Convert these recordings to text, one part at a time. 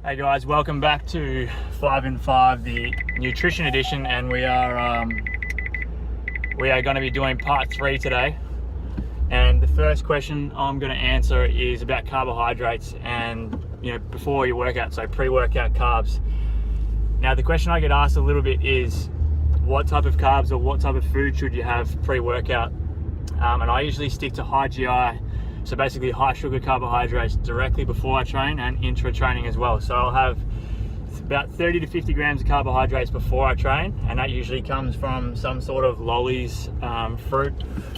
Hey guys, welcome back to 5 in 5, the nutrition edition, and we are going to be doing part 3 today. And the first question I'm going to answer is about carbohydrates and before your workout, so pre-workout carbs. Now the question I get asked a little bit is what type of carbs or what type of food should you have pre-workout, and I usually stick to high GI. So basically high sugar carbohydrates directly before I train and intra-training as well. So I'll have about 30 to 50 grams of carbohydrates before I train, and that usually comes from some sort of lollies, fruit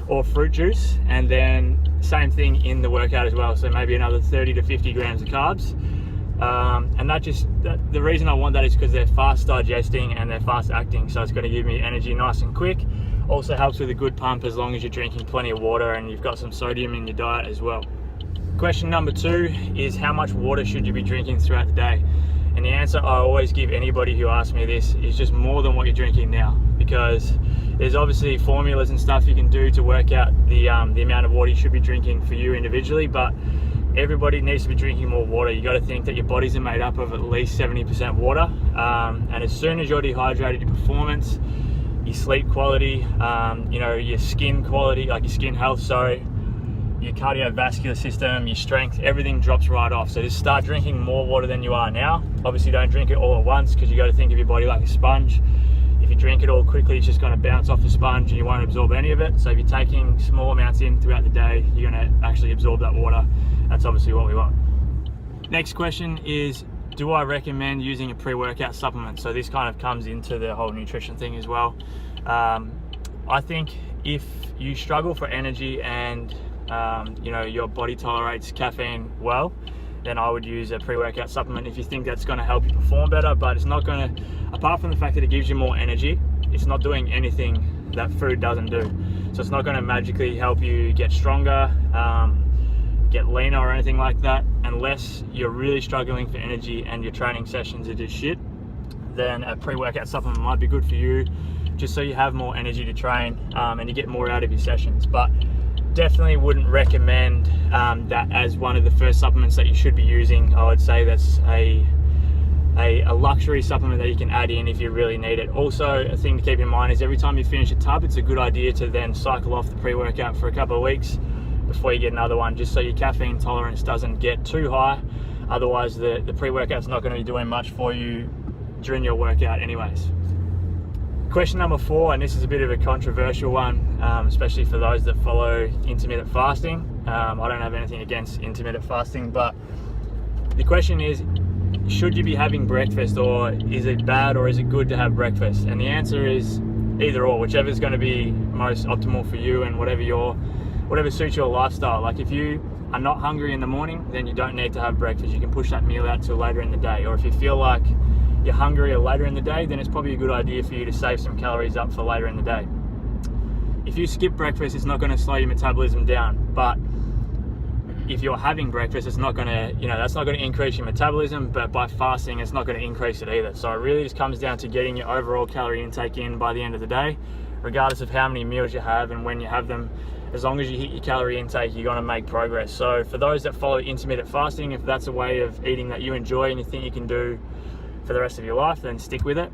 or fruit juice, and then same thing in the workout as well. So maybe another 30 to 50 grams of carbs. And the reason I want that is because they're fast digesting and they're fast acting. So it's going to give me energy nice and quick. Also helps with a good pump as long as you're drinking plenty of water and you've got some sodium in your diet as well. Question number 2 is how much water should you be drinking throughout the day? And the answer I always give anybody who asks me this is just more than what you're drinking now, because there's obviously formulas and stuff you can do to work out the amount of water you should be drinking for you individually, but everybody needs to be drinking more water. You got to think that your bodies are made up of at least 70% water, and as soon as you're dehydrated, your performance, your sleep quality, your skin quality, like your skin health, your cardiovascular system, your strength, everything drops right off. So just start drinking more water than you are now. Obviously don't drink it all at once, because you got to think of your body like a sponge. If you drink it all quickly, it's just going to bounce off the sponge and you won't absorb any of it. So if you're taking small amounts in throughout the day, you're going to actually absorb that water. That's obviously what we want. Next question is, do I recommend using a pre-workout supplement? So this kind of comes into the whole nutrition thing as well. I think if you struggle for energy and your body tolerates caffeine well, then I would use a pre-workout supplement if you think that's going to help you perform better. But it's not going to, apart from the fact that it gives you more energy, it's not doing anything that food doesn't do. So it's not going to magically help you get stronger, get leaner or anything like that. Unless you're really struggling for energy and your training sessions are just shit, then a pre-workout supplement might be good for you, just so you have more energy to train and you get more out of your sessions. But definitely wouldn't recommend that as one of the first supplements that you should be using. I would say that's a luxury supplement that you can add in if you really need it. Also, a thing to keep in mind is every time you finish a tub, it's a good idea to then cycle off the pre-workout for a couple of weeks before you get another one, just so your caffeine tolerance doesn't get too high. Otherwise the pre-workout's not going to be doing much for you during your workout anyways. Question number 4, and this is a bit of a controversial one, especially for those that follow intermittent fasting. I don't have anything against intermittent fasting, but the question is, should you be having breakfast, or is it bad or is it good to have breakfast? And the answer is either or, whichever is going to be most optimal for you and whatever suits your lifestyle. Like if you are not hungry in the morning, then you don't need to have breakfast. You can push that meal out till later in the day. Or if you feel like you're hungrier later in the day, then it's probably a good idea for you to save some calories up for later in the day. If you skip breakfast, it's not going to slow your metabolism down. But if you're having breakfast, it's not going to, that's not going to increase your metabolism, but by fasting, it's not going to increase it either. So it really just comes down to getting your overall calorie intake in by the end of the day, regardless of how many meals you have and when you have them. As long as you hit your calorie intake, you're going to make progress. So for those that follow intermittent fasting, if that's a way of eating that you enjoy and you think you can do for the rest of your life, then stick with it.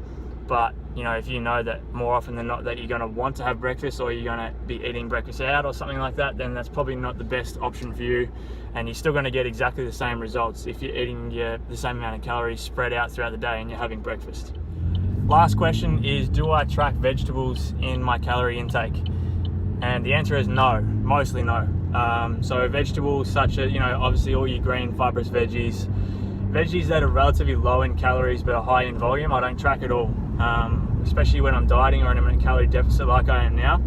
But if you know that more often than not that you're going to want to have breakfast, or you're going to be eating breakfast out or something like that, then that's probably not the best option for you, and you're still going to get exactly the same results if you're eating the same amount of calories spread out throughout the day and you're having breakfast. Last question is, do I track vegetables in my calorie intake? And the answer is no, mostly no. So vegetables such as, obviously all your green fibrous veggies that are relatively low in calories but are high in volume, I don't track at all. Especially when I'm dieting or I'm in a calorie deficit like I am now.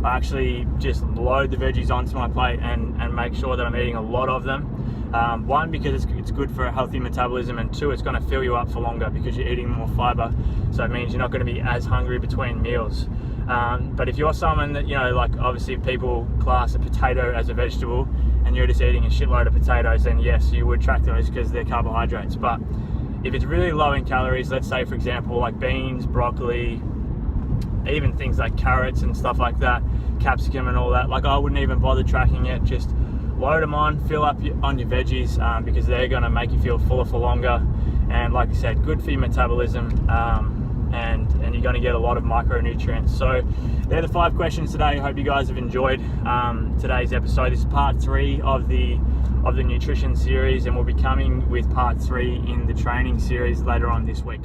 I actually just load the veggies onto my plate and make sure that I'm eating a lot of them. One, because it's good for a healthy metabolism, and 2, it's going to fill you up for longer because you're eating more fiber. So it means you're not going to be as hungry between meals. But if you're someone that, like obviously people class a potato as a vegetable and you're just eating a shitload of potatoes, then yes, you would track those because they're carbohydrates. But if it's really low in calories, let's say for example like beans, broccoli, even things like carrots and stuff like that, capsicum and all that, like I wouldn't even bother tracking it. Just load them on, fill up on your veggies, because they're going to make you feel fuller for longer and like I said, good for your metabolism, and you're going to get a lot of micronutrients. So they're the 5 questions today. I hope you guys have enjoyed today's episode. This is part 3 of the nutrition series, and we'll be coming with part 3 in the training series later on this week.